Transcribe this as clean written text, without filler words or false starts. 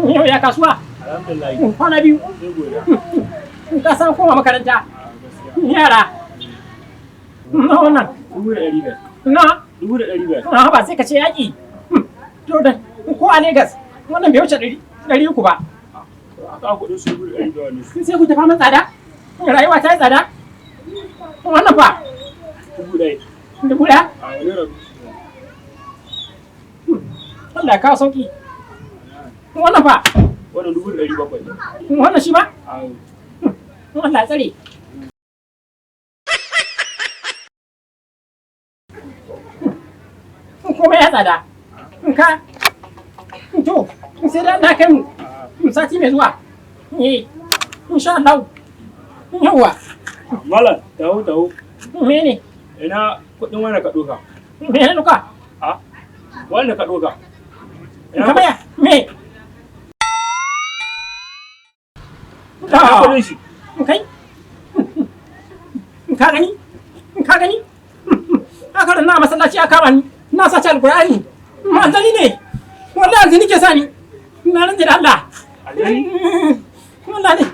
Yau ya kasuwa? Alhamdulillah. Kwana biyu. Sai godiya. Ka san koma makaranta. Gaskiya. Yara. Na wannan. 1500. Na. 1500. Na ba sai ka ce yaƙi. To da ko a Legas wannan bai wuce 300 ba. Aka kuɗin su 1500 ne. Sai ku tafa min tsada. Rayuwa ta yi tsada. Wannan fa. 1000. 1000. A naira. Allah ka sauki. Wannan fa. Wannan 1700. Wannan shi ba? A Allah tsare. Komai ya tsada. Ka. To, sai da na kai mu sati mai zuwa. Insha Allah. Yawwa. Malam, taho. Mene? Ina kuɗin wanda ka ɗoka? Mene duka? A? Wanda ka ɗoka? Kamar ya? Me? Ina kuɗin shi? Kai? Ka gani? Ka gani? Haka na masallaci a kama ni. Na sace alƙur'ani. Manzali ne. Wallahi aljini ke sani. Na rantsi da Allah. Aljani? Wallahi.